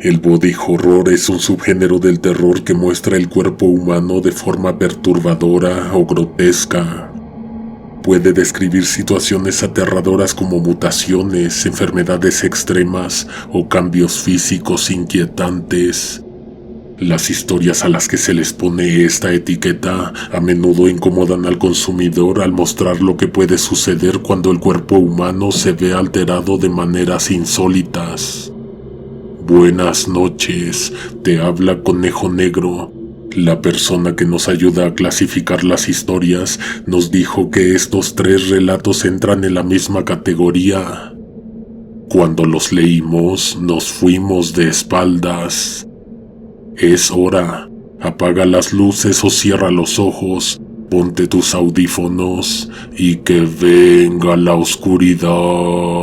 El body horror es un subgénero del terror que muestra el cuerpo humano de forma perturbadora o grotesca. Puede describir situaciones aterradoras como mutaciones, enfermedades extremas o cambios físicos inquietantes. Las historias a las que se les pone esta etiqueta a menudo incomodan al consumidor al mostrar lo que puede suceder cuando el cuerpo humano se ve alterado de maneras insólitas. Buenas noches, te habla Conejo Negro. La persona que nos ayuda a clasificar las historias nos dijo que estos 3 relatos entran en la misma categoría. Cuando los leímos, nos fuimos de espaldas. Es hora. Apaga las luces o cierra los ojos, ponte tus audífonos y que venga la oscuridad.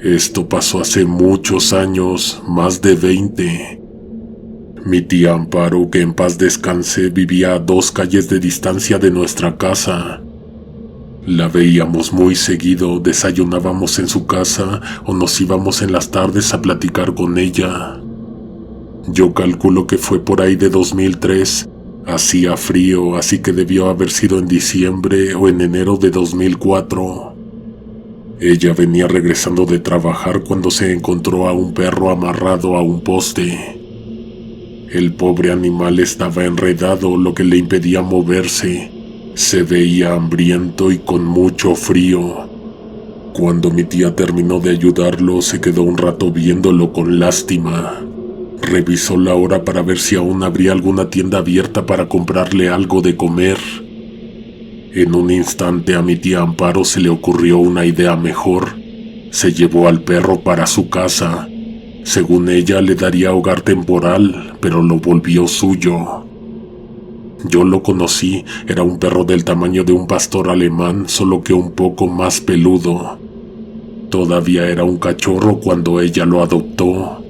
Esto pasó hace muchos años, más de 20. Mi tía Amparo, que en paz descanse, vivía a 2 calles de distancia de nuestra casa. La veíamos muy seguido, desayunábamos en su casa o nos íbamos en las tardes a platicar con ella. Yo calculo que fue por ahí de 2003. Hacía frío, así que debió haber sido en diciembre o en enero de 2004. Ella venía regresando de trabajar cuando se encontró a un perro amarrado a un poste. El pobre animal estaba enredado, lo que le impedía moverse. Se veía hambriento y con mucho frío. Cuando mi tía terminó de ayudarlo, se quedó un rato viéndolo con lástima. Revisó la hora para ver si aún habría alguna tienda abierta para comprarle algo de comer. En un instante a mi tía Amparo se le ocurrió una idea mejor. Se llevó al perro para su casa. Según ella le daría hogar temporal, pero lo volvió suyo. Yo lo conocí, era un perro del tamaño de un pastor alemán, solo que un poco más peludo. Todavía era un cachorro cuando ella lo adoptó.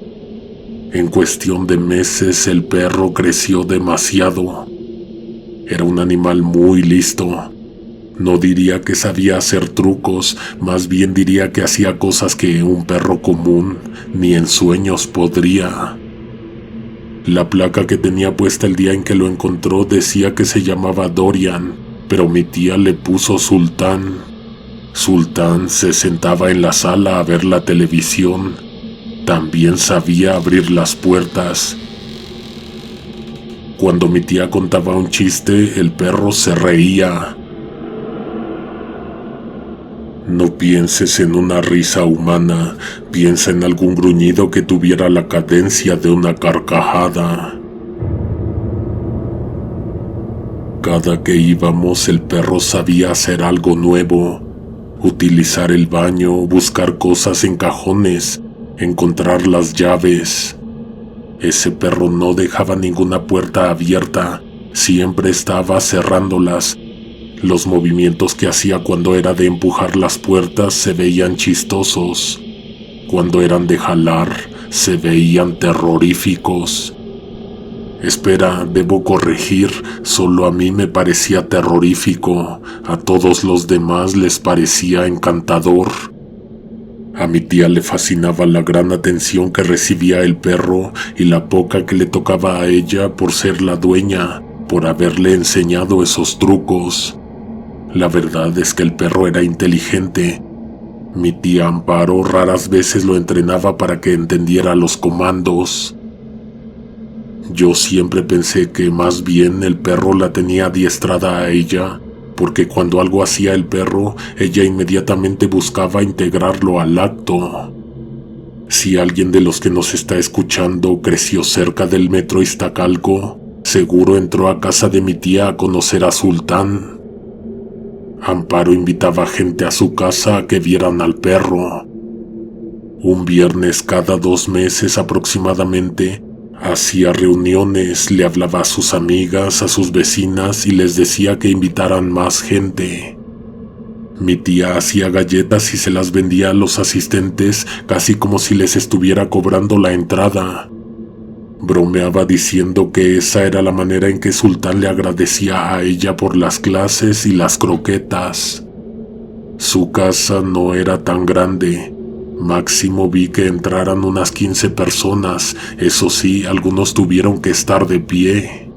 En cuestión de meses el perro creció demasiado. Era un animal muy listo. No diría que sabía hacer trucos, más bien diría que hacía cosas que un perro común ni en sueños podría. La placa que tenía puesta el día en que lo encontró decía que se llamaba Dorian, pero mi tía le puso Sultán. Sultán se sentaba en la sala a ver la televisión. También sabía abrir las puertas. Cuando mi tía contaba un chiste, el perro se reía. No pienses en una risa humana, piensa en algún gruñido que tuviera la cadencia de una carcajada. Cada que íbamos, el perro sabía hacer algo nuevo, utilizar el baño, buscar cosas en cajones, encontrar las llaves. Ese perro no dejaba ninguna puerta abierta, siempre estaba cerrándolas. Los movimientos que hacía cuando era de empujar las puertas se veían chistosos. Cuando eran de jalar, se veían terroríficos. Espera, debo corregir, solo a mí me parecía terrorífico, a todos los demás les parecía encantador. A mi tía le fascinaba la gran atención que recibía el perro y la poca que le tocaba a ella por ser la dueña, por haberle enseñado esos trucos. La verdad es que el perro era inteligente. Mi tía Amparo raras veces lo entrenaba para que entendiera los comandos. Yo siempre pensé que más bien el perro la tenía adiestrada a ella, porque cuando algo hacía el perro, ella inmediatamente buscaba integrarlo al acto. Si alguien de los que nos está escuchando creció cerca del metro Iztacalco, seguro entró a casa de mi tía a conocer a Sultán. Amparo invitaba gente a su casa a que vieran al perro. Un viernes cada 2 meses aproximadamente, hacía reuniones, le hablaba a sus amigas, a sus vecinas y les decía que invitaran más gente. Mi tía hacía galletas y se las vendía a los asistentes casi como si les estuviera cobrando la entrada. Bromeaba diciendo que esa era la manera en que Sultán le agradecía a ella por las clases y las croquetas. Su casa no era tan grande. Máximo vi que entraran unas 15 personas. Eso sí, algunos tuvieron que estar de pie.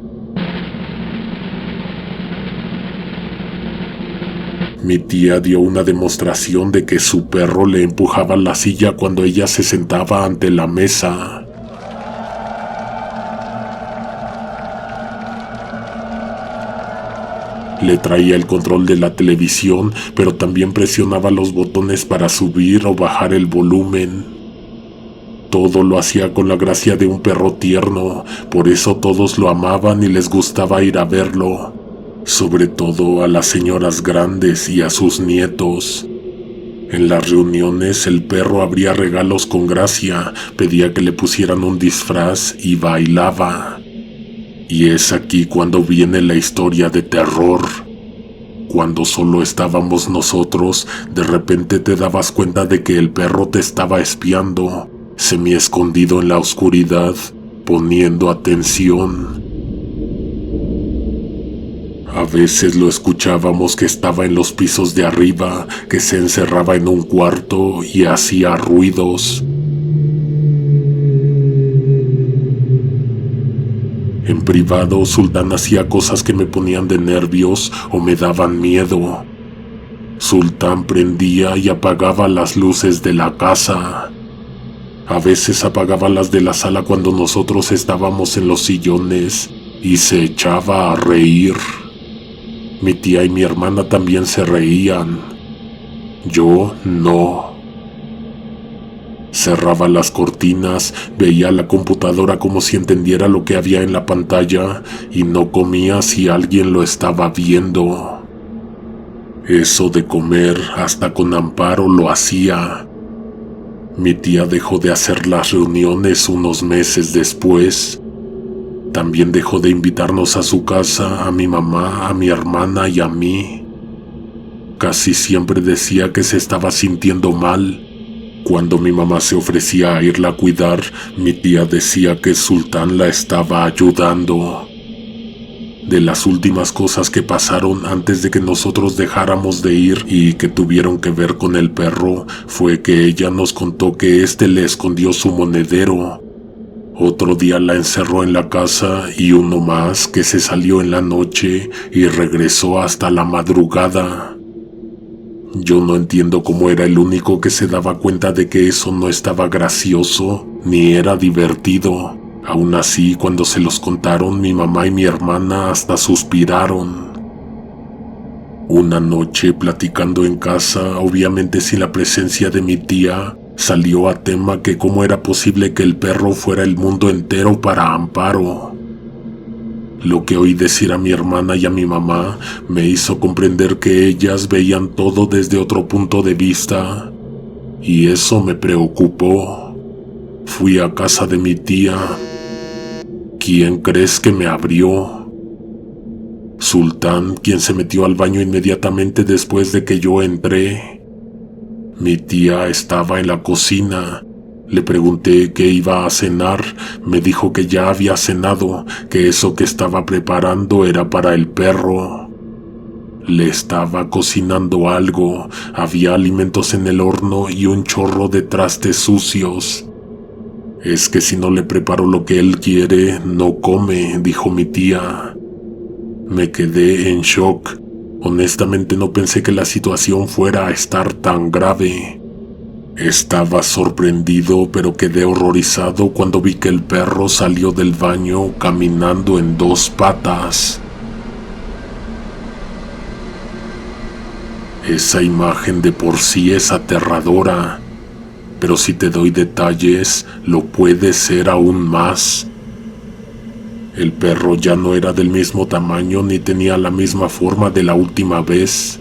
Mi tía dio una demostración de que su perro le empujaba la silla cuando ella se sentaba ante la mesa. Le traía el control de la televisión, pero también presionaba los botones para subir o bajar el volumen. Todo lo hacía con la gracia de un perro tierno, por eso todos lo amaban y les gustaba ir a verlo, sobre todo a las señoras grandes y a sus nietos. En las reuniones el perro abría regalos con gracia, pedía que le pusieran un disfraz y bailaba. Y es aquí cuando viene la historia de terror. Cuando solo estábamos nosotros, de repente te dabas cuenta de que el perro te estaba espiando, semi-escondido en la oscuridad, poniendo atención. A veces lo escuchábamos que estaba en los pisos de arriba, que se encerraba en un cuarto y hacía ruidos. En privado, Sultán hacía cosas que me ponían de nervios o me daban miedo. Sultán prendía y apagaba las luces de la casa. A veces apagaba las de la sala cuando nosotros estábamos en los sillones y se echaba a reír. Mi tía y mi hermana también se reían. Yo no. Cerraba las cortinas, veía la computadora como si entendiera lo que había en la pantalla y no comía si alguien lo estaba viendo. Eso de comer hasta con Amparo lo hacía. Mi tía dejó de hacer las reuniones unos meses después. También dejó de invitarnos a su casa, a mi mamá, a mi hermana y a mí. Casi siempre decía que se estaba sintiendo mal. Cuando mi mamá se ofrecía a irla a cuidar, mi tía decía que Sultán la estaba ayudando. De las últimas cosas que pasaron antes de que nosotros dejáramos de ir y que tuvieron que ver con el perro, fue que ella nos contó que éste le escondió su monedero. Otro día la encerró en la casa y uno más que se salió en la noche y regresó hasta la madrugada. Yo no entiendo cómo era el único que se daba cuenta de que eso no estaba gracioso ni era divertido. Aún así, cuando se los contaron, mi mamá y mi hermana hasta suspiraron. Una noche, platicando en casa, obviamente sin la presencia de mi tía, salió a tema que cómo era posible que el perro fuera el mundo entero para Amparo. Lo que oí decir a mi hermana y a mi mamá me hizo comprender que ellas veían todo desde otro punto de vista, y eso me preocupó. Fui a casa de mi tía. ¿Quién crees que me abrió? Sultán, quien se metió al baño inmediatamente después de que yo entré. Mi tía estaba en la cocina. Le pregunté qué iba a cenar. Me dijo que ya había cenado, que eso que estaba preparando era para el perro. Le estaba cocinando algo. Había alimentos en el horno y un chorro de trastes sucios. Es que si no le preparo lo que él quiere, no come, dijo mi tía. Me quedé en shock. Honestamente no pensé que la situación fuera a estar tan grave. Estaba sorprendido, pero quedé horrorizado cuando vi que el perro salió del baño caminando en 2 patas. Esa imagen de por sí es aterradora, pero si te doy detalles, lo puede ser aún más. El perro ya no era del mismo tamaño ni tenía la misma forma de la última vez.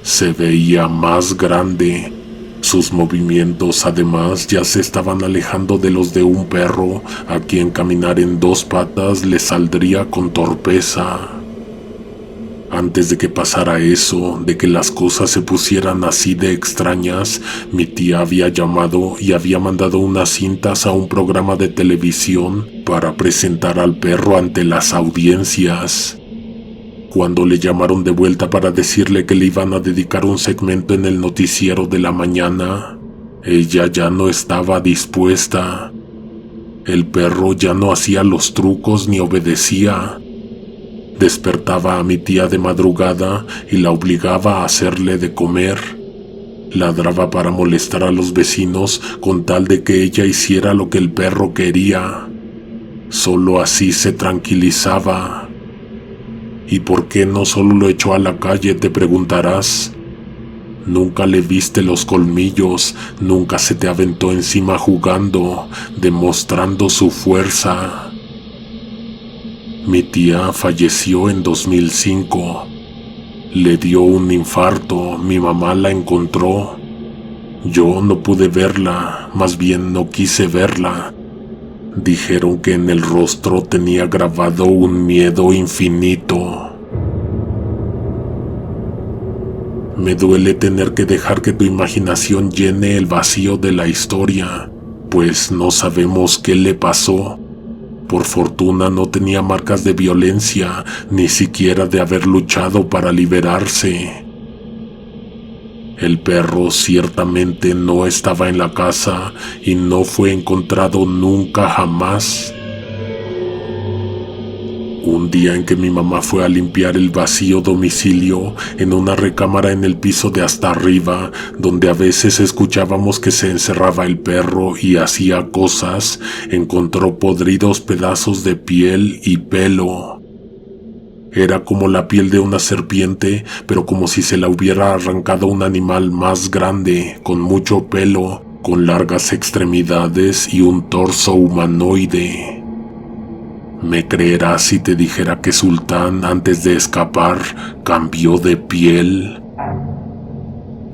Se veía más grande. Sus movimientos además ya se estaban alejando de los de un perro a quien caminar en 2 patas le saldría con torpeza. Antes de que pasara eso, de que las cosas se pusieran así de extrañas, mi tía había llamado y había mandado unas cintas a un programa de televisión para presentar al perro ante las audiencias. Cuando le llamaron de vuelta para decirle que le iban a dedicar un segmento en el noticiero de la mañana, ella ya no estaba dispuesta. El perro ya no hacía los trucos ni obedecía. Despertaba a mi tía de madrugada y la obligaba a hacerle de comer. Ladraba para molestar a los vecinos con tal de que ella hiciera lo que el perro quería. Solo así se tranquilizaba. ¿Y por qué no solo lo echó a la calle?, te preguntarás. Nunca le viste los colmillos, nunca se te aventó encima jugando, demostrando su fuerza. Mi tía falleció en 2005. Le dio un infarto, mi mamá la encontró. Yo no pude verla, más bien no quise verla. Dijeron que en el rostro tenía grabado un miedo infinito. Me duele tener que dejar que tu imaginación llene el vacío de la historia, pues no sabemos qué le pasó. Por fortuna no tenía marcas de violencia, ni siquiera de haber luchado para liberarse. El perro ciertamente no estaba en la casa y no fue encontrado nunca jamás. Un día en que mi mamá fue a limpiar el vacío domicilio en una recámara en el piso de hasta arriba, donde a veces escuchábamos que se encerraba el perro y hacía cosas, encontró podridos pedazos de piel y pelo. Era como la piel de una serpiente, pero como si se la hubiera arrancado un animal más grande, con mucho pelo, con largas extremidades y un torso humanoide. ¿Me creerás si te dijera que Sultán, antes de escapar, cambió de piel?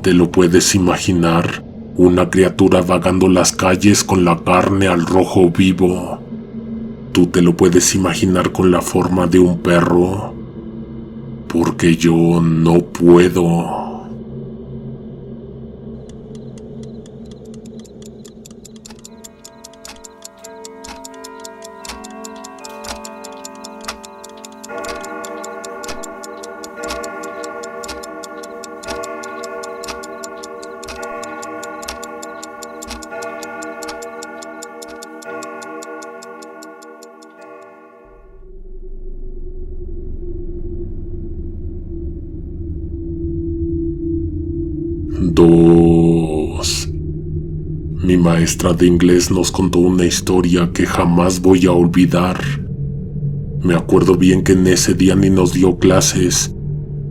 ¿Te lo puedes imaginar? Una criatura vagando las calles con la carne al rojo vivo. ¿Tú te lo puedes imaginar con la forma de un perro? Porque yo no puedo. Mi maestra de inglés nos contó una historia que jamás voy a olvidar. Me acuerdo bien que en ese día ni nos dio clases.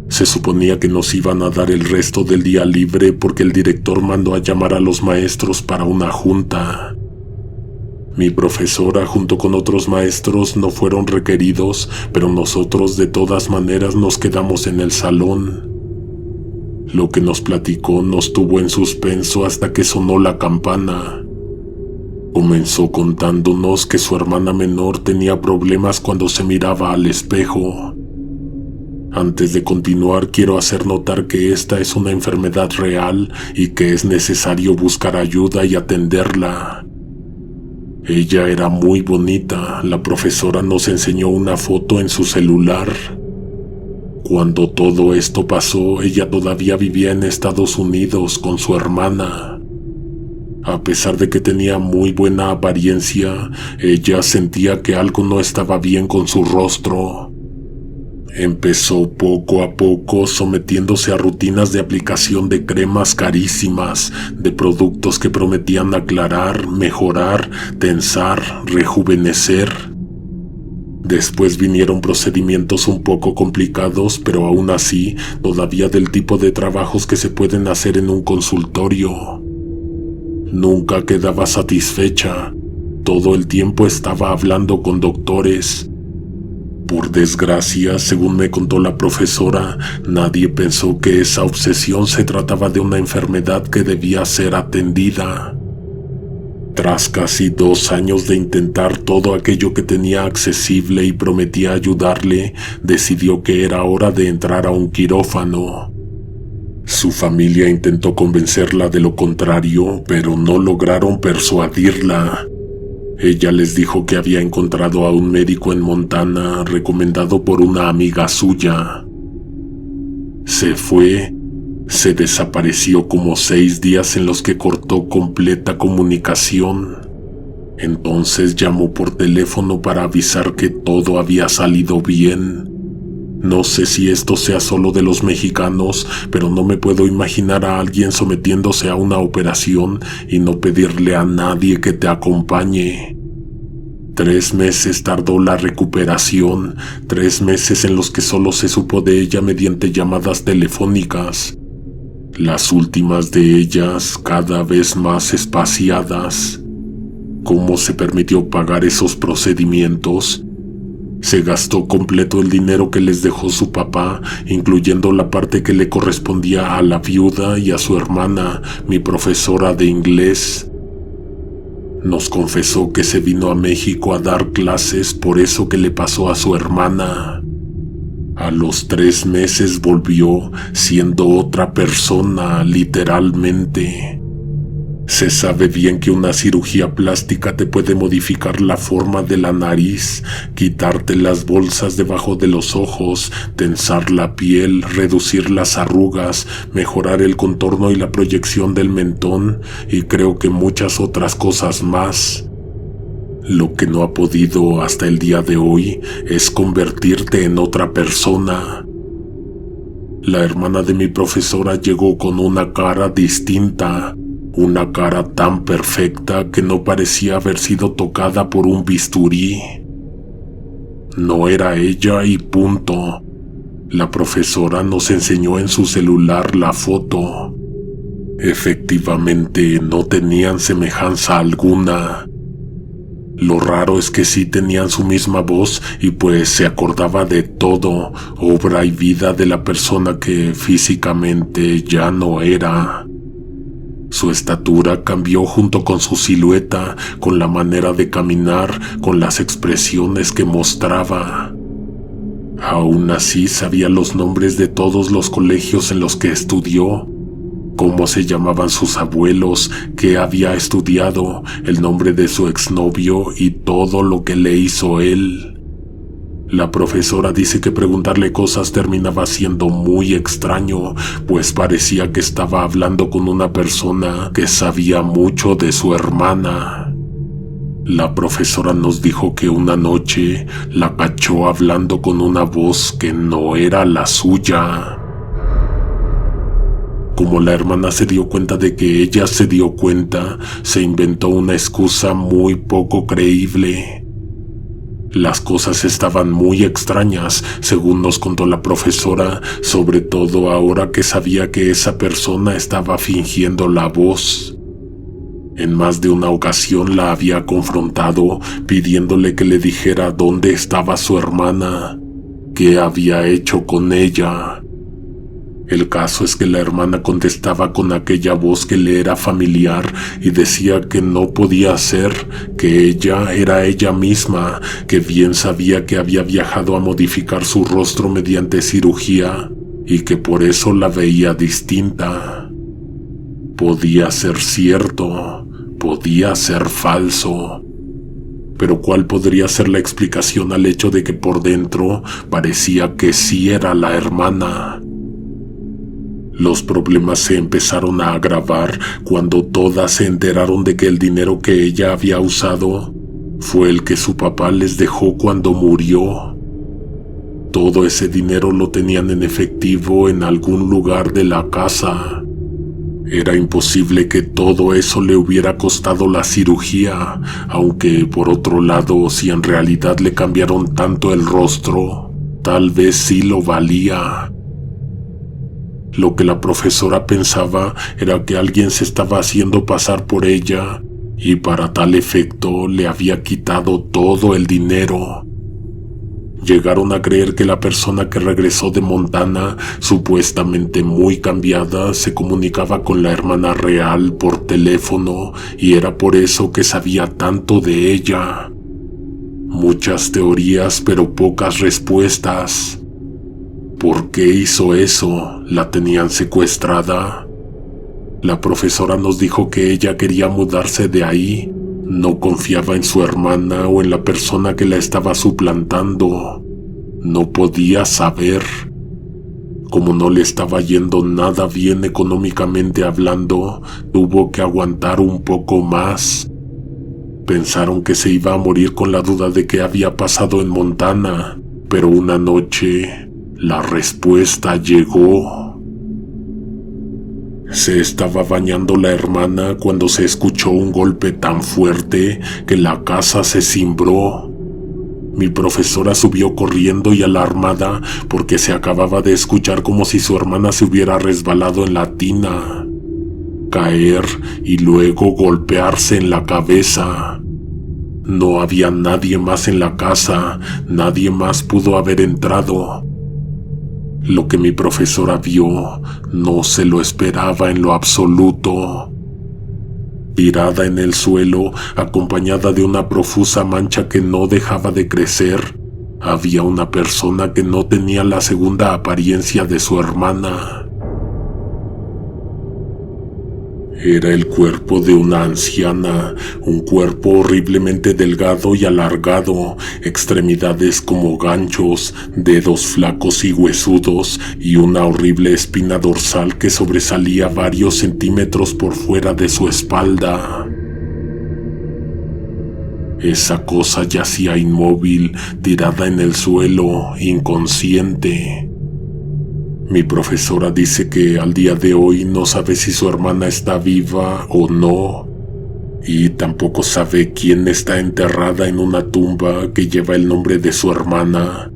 Se suponía que nos iban a dar el resto del día libre porque el director mandó a llamar a los maestros para una junta. Mi profesora junto con otros maestros no fueron requeridos, pero nosotros de todas maneras nos quedamos en el salón. Lo que nos platicó nos tuvo en suspenso hasta que sonó la campana. Comenzó contándonos que su hermana menor tenía problemas cuando se miraba al espejo. Antes de continuar, quiero hacer notar que esta es una enfermedad real y que es necesario buscar ayuda y atenderla. Ella era muy bonita. La profesora nos enseñó una foto en su celular. Cuando todo esto pasó, ella todavía vivía en Estados Unidos con su hermana. A pesar de que tenía muy buena apariencia, ella sentía que algo no estaba bien con su rostro. Empezó poco a poco sometiéndose a rutinas de aplicación de cremas carísimas, de productos que prometían aclarar, mejorar, tensar, rejuvenecer. Después vinieron procedimientos un poco complicados, pero aún así, todavía del tipo de trabajos que se pueden hacer en un consultorio. Nunca quedaba satisfecha. Todo el tiempo estaba hablando con doctores. Por desgracia, según me contó la profesora, nadie pensó que esa obsesión se trataba de una enfermedad que debía ser atendida. Tras casi 2 años de intentar todo aquello que tenía accesible y prometía ayudarle, decidió que era hora de entrar a un quirófano. Su familia intentó convencerla de lo contrario, pero no lograron persuadirla. Ella les dijo que había encontrado a un médico en Montana recomendado por una amiga suya. Se fue, se desapareció como 6 días en los que cortó completa comunicación. Entonces llamó por teléfono para avisar que todo había salido bien. No sé si esto sea solo de los mexicanos, pero no me puedo imaginar a alguien sometiéndose a una operación y no pedirle a nadie que te acompañe. 3 meses tardó la recuperación, 3 meses en los que solo se supo de ella mediante llamadas telefónicas. Las últimas de ellas cada vez más espaciadas. ¿Cómo se permitió pagar esos procedimientos? Se gastó completo el dinero que les dejó su papá, incluyendo la parte que le correspondía a la viuda y a su hermana, mi profesora de inglés. Nos confesó que se vino a México a dar clases por eso que le pasó a su hermana. A los 3 meses volvió siendo otra persona, literalmente. Se sabe bien que una cirugía plástica te puede modificar la forma de la nariz, quitarte las bolsas debajo de los ojos, tensar la piel, reducir las arrugas, mejorar el contorno y la proyección del mentón, y creo que muchas otras cosas más. Lo que no ha podido hasta el día de hoy es convertirte en otra persona. La hermana de mi profesora llegó con una cara distinta. Una cara tan perfecta que no parecía haber sido tocada por un bisturí. No era ella y punto. La profesora nos enseñó en su celular la foto. Efectivamente, no tenían semejanza alguna. Lo raro es que sí tenían su misma voz y pues se acordaba de todo, obra y vida de la persona que físicamente ya no era. Su estatura cambió junto con su silueta, con la manera de caminar, con las expresiones que mostraba. Aún así sabía los nombres de todos los colegios en los que estudió, cómo se llamaban sus abuelos, qué había estudiado, el nombre de su exnovio y todo lo que le hizo él. La profesora dice que preguntarle cosas terminaba siendo muy extraño, pues parecía que estaba hablando con una persona que sabía mucho de su hermana. La profesora nos dijo que una noche la cachó hablando con una voz que no era la suya. Como la hermana se dio cuenta de que ella se dio cuenta, se inventó una excusa muy poco creíble. Las cosas estaban muy extrañas, según nos contó la profesora, sobre todo ahora que sabía que esa persona estaba fingiendo la voz. En más de una ocasión la había confrontado, pidiéndole que le dijera dónde estaba su hermana, qué había hecho con ella. El caso es que la hermana contestaba con aquella voz que le era familiar y decía que no podía ser, que ella era ella misma, que bien sabía que había viajado a modificar su rostro mediante cirugía y que por eso la veía distinta. Podía ser cierto, podía ser falso. Pero ¿cuál podría ser la explicación al hecho de que por dentro parecía que sí era la hermana? Los problemas se empezaron a agravar cuando todas se enteraron de que el dinero que ella había usado fue el que su papá les dejó cuando murió. Todo ese dinero lo tenían en efectivo en algún lugar de la casa. Era imposible que todo eso le hubiera costado la cirugía, aunque por otro lado, si en realidad le cambiaron tanto el rostro, tal vez sí lo valía. Lo que la profesora pensaba era que alguien se estaba haciendo pasar por ella y para tal efecto le había quitado todo el dinero. llegaron a creer que la persona que regresó de Montana, supuestamente muy cambiada, se comunicaba con la hermana real por teléfono y era por eso que sabía tanto de ella. Muchas teorías, pero pocas respuestas. ¿Por qué hizo eso? ¿La tenían secuestrada? La profesora nos dijo que ella quería mudarse de ahí. No confiaba en su hermana o en la persona que la estaba suplantando. No podía saber. Como no le estaba yendo nada bien económicamente hablando, tuvo que aguantar un poco más. Pensaron que se iba a morir con la duda de qué había pasado en Montana, pero una noche la respuesta llegó. Se estaba bañando la hermana cuando se escuchó un golpe tan fuerte que la casa se cimbró. Mi profesora subió corriendo y alarmada porque se acababa de escuchar como si su hermana se hubiera resbalado en la tina, caer y luego golpearse en la cabeza. No había nadie más en la casa, nadie más pudo haber entrado. Lo que mi profesora vio no se lo esperaba en lo absoluto. Tirada en el suelo, acompañada de una profusa mancha que no dejaba de crecer, había una persona que no tenía la segunda apariencia de su hermana. Era el cuerpo de una anciana, un cuerpo horriblemente delgado y alargado, extremidades como ganchos, dedos flacos y huesudos, y una horrible espina dorsal que sobresalía varios centímetros por fuera de su espalda. Esa cosa yacía inmóvil, tirada en el suelo, inconsciente. Mi profesora dice que al día de hoy no sabe si su hermana está viva o no, y tampoco sabe quién está enterrada en una tumba que lleva el nombre de su hermana,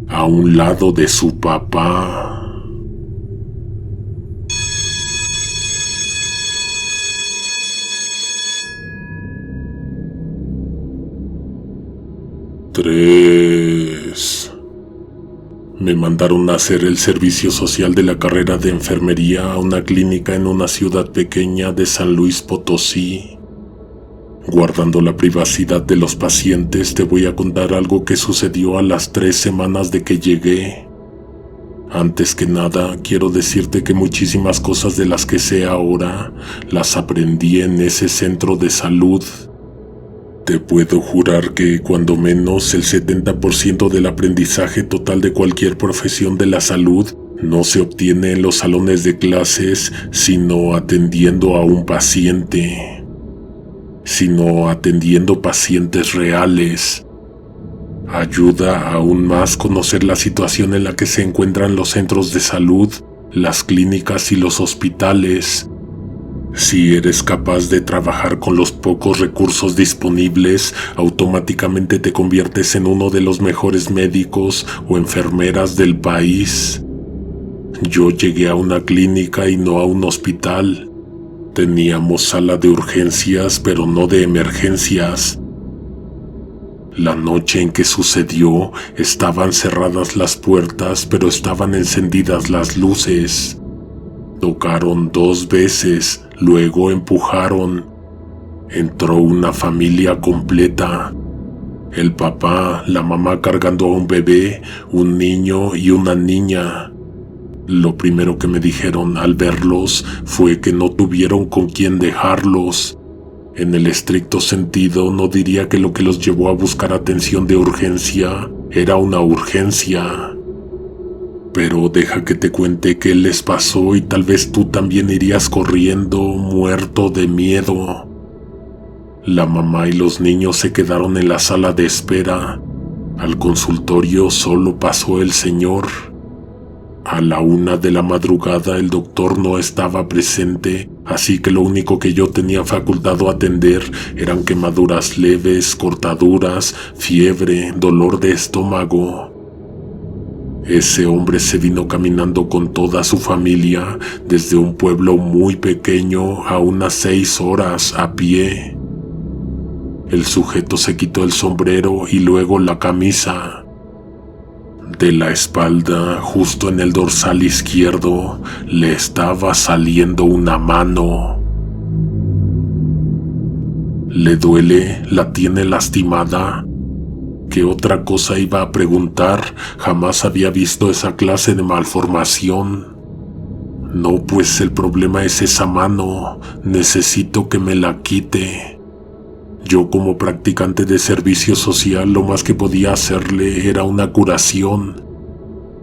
a un lado de su papá. Tres. Me mandaron a hacer el servicio social de la carrera de enfermería a una clínica en una ciudad pequeña de San Luis Potosí. Guardando la privacidad de los pacientes, te voy a contar algo que sucedió a las 3 semanas de que llegué. Antes que nada, quiero decirte que muchísimas cosas de las que sé ahora, las aprendí en ese centro de salud. Te puedo jurar que cuando menos el 70% del aprendizaje total de cualquier profesión de la salud no se obtiene en los salones de clases, sino atendiendo a un paciente, sino atendiendo pacientes reales. Ayuda aún más conocer la situación en la que se encuentran los centros de salud, las clínicas y los hospitales. Si eres capaz de trabajar con los pocos recursos disponibles, automáticamente te conviertes en uno de los mejores médicos o enfermeras del país. Yo llegué a una clínica y no a un hospital. Teníamos sala de urgencias, pero no de emergencias. La noche en que sucedió, estaban cerradas las puertas, pero estaban encendidas las luces. Tocaron 2 veces, luego empujaron. Entró una familia completa. El papá, la mamá cargando a un bebé, un niño y una niña. Lo primero que me dijeron al verlos fue que no tuvieron con quién dejarlos. En el estricto sentido, no diría que lo que los llevó a buscar atención de urgencia era una urgencia. Pero deja que te cuente qué les pasó y tal vez tú también irías corriendo, muerto de miedo. La mamá y los niños se quedaron en la sala de espera. Al consultorio solo pasó el señor. A la 1 de la madrugada el doctor no estaba presente, así que lo único que yo tenía facultado atender eran quemaduras leves, cortaduras, fiebre, dolor de estómago. Ese hombre se vino caminando con toda su familia desde un pueblo muy pequeño a unas 6 horas a pie. El sujeto se quitó el sombrero y luego la camisa. De la espalda, justo en el dorsal izquierdo, le estaba saliendo una mano. ¿Le duele? ¿La tiene lastimada? ¿Qué otra cosa iba a preguntar? Jamás había visto esa clase de malformación. No, pues el problema es esa mano. Necesito que me la quite. Yo, como practicante de servicio social, lo más que podía hacerle era una curación.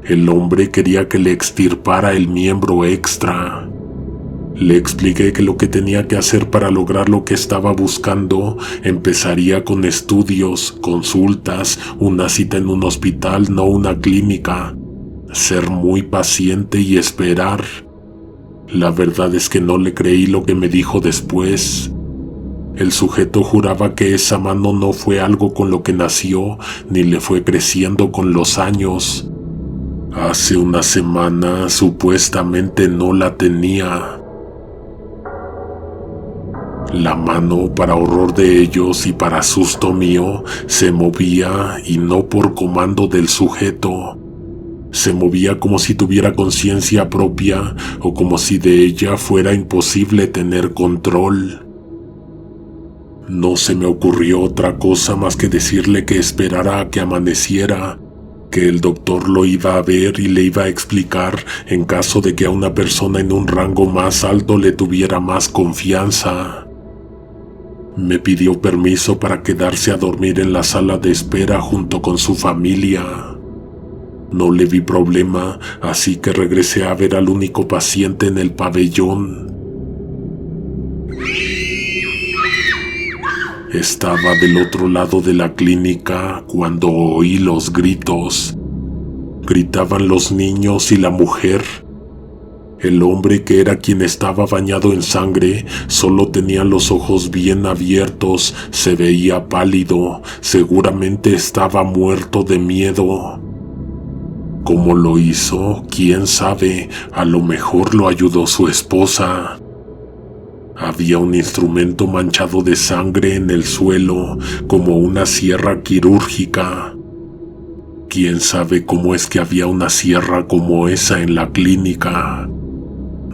El hombre quería que le extirpara el miembro extra. Le expliqué que lo que tenía que hacer para lograr lo que estaba buscando empezaría con estudios, consultas, una cita en un hospital, no una clínica. Ser muy paciente y esperar. La verdad es que no le creí lo que me dijo después. El sujeto juraba que esa mano no fue algo con lo que nació, ni le fue creciendo con los años. Hace una semana supuestamente no la tenía. La mano, para horror de ellos y para susto mío, se movía, y no por comando del sujeto. Se movía como si tuviera conciencia propia o como si de ella fuera imposible tener control. No se me ocurrió otra cosa más que decirle que esperara a que amaneciera, que el doctor lo iba a ver y le iba a explicar en caso de que a una persona en un rango más alto le tuviera más confianza. Me pidió permiso para quedarse a dormir en la sala de espera junto con su familia. No le vi problema, así que regresé a ver al único paciente en el pabellón. Estaba del otro lado de la clínica cuando oí los gritos. Gritaban los niños y la mujer. El hombre, que era quien estaba bañado en sangre, solo tenía los ojos bien abiertos, se veía pálido, seguramente estaba muerto de miedo. ¿Cómo lo hizo? ¿Quién sabe? A lo mejor lo ayudó su esposa. Había un instrumento manchado de sangre en el suelo, como una sierra quirúrgica. ¿Quién sabe cómo es que había una sierra como esa en la clínica?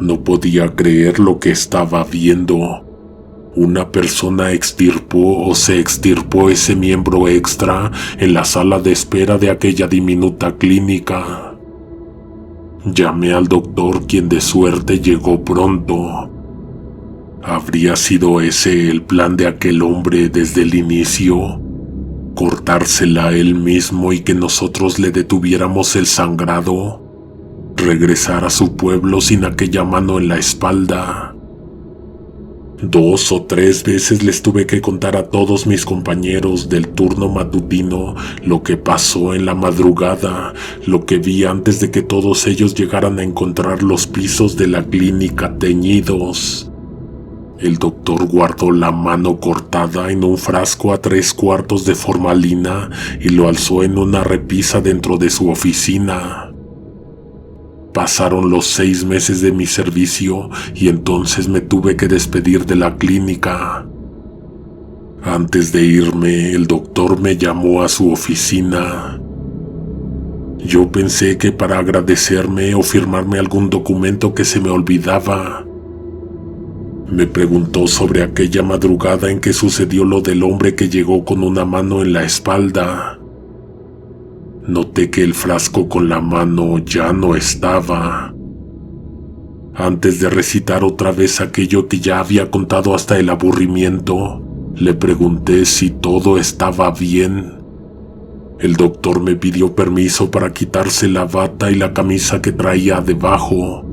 No podía creer lo que estaba viendo. Una persona extirpó o se extirpó ese miembro extra en la sala de espera de aquella diminuta clínica. Llamé al doctor, quien de suerte llegó pronto. ¿Habría sido ese el plan de aquel hombre desde el inicio? ¿Cortársela él mismo y que nosotros le detuviéramos el sangrado? ¿Regresar a su pueblo sin aquella mano en la espalda? 2 o 3 veces les tuve que contar a todos mis compañeros del turno matutino lo que pasó en la madrugada, lo que vi antes de que todos ellos llegaran a encontrar los pisos de la clínica teñidos. El doctor guardó la mano cortada en un frasco a 3/4 de formalina y lo alzó en una repisa dentro de su oficina. Pasaron los 6 meses de mi servicio y entonces me tuve que despedir de la clínica. Antes de irme, el doctor me llamó a su oficina. Yo pensé que para agradecerme o firmarme algún documento que se me olvidaba. Me preguntó sobre aquella madrugada en que sucedió lo del hombre que llegó con una mano en la espalda. Noté que el frasco con la mano ya no estaba. Antes de recitar otra vez aquello que ya había contado hasta el aburrimiento, le pregunté si todo estaba bien. El doctor me pidió permiso para quitarse la bata y la camisa que traía debajo.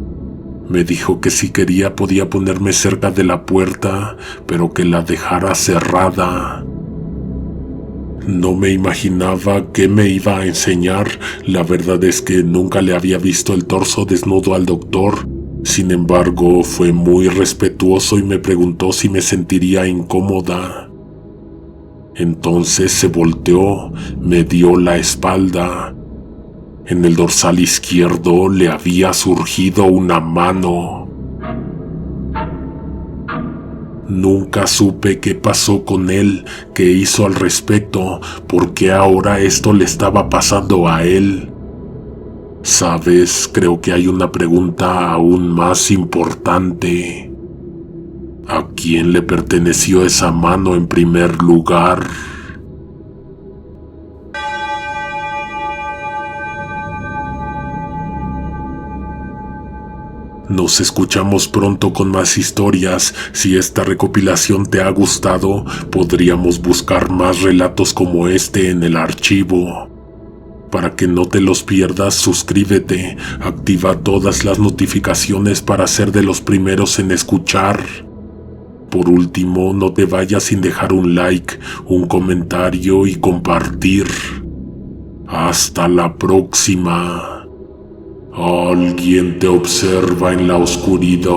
Me dijo que si quería podía ponerme cerca de la puerta, pero que la dejara cerrada. No me imaginaba qué me iba a enseñar. La verdad es que nunca le había visto el torso desnudo al doctor. Sin embargo, fue muy respetuoso y me preguntó si me sentiría incómoda. Entonces se volteó, me dio la espalda. En el dorsal izquierdo le había surgido una mano. Nunca supe qué pasó con él, qué hizo al respecto, por qué ahora esto le estaba pasando a él. Sabes, creo que hay una pregunta aún más importante. ¿A quién le perteneció esa mano en primer lugar? Nos escuchamos pronto con más historias. Si esta recopilación te ha gustado, podríamos buscar más relatos como este en el archivo. Para que no te los pierdas, suscríbete, activa todas las notificaciones para ser de los primeros en escuchar. Por último, no te vayas sin dejar un like, un comentario y compartir. Hasta la próxima. Alguien te observa en la oscuridad.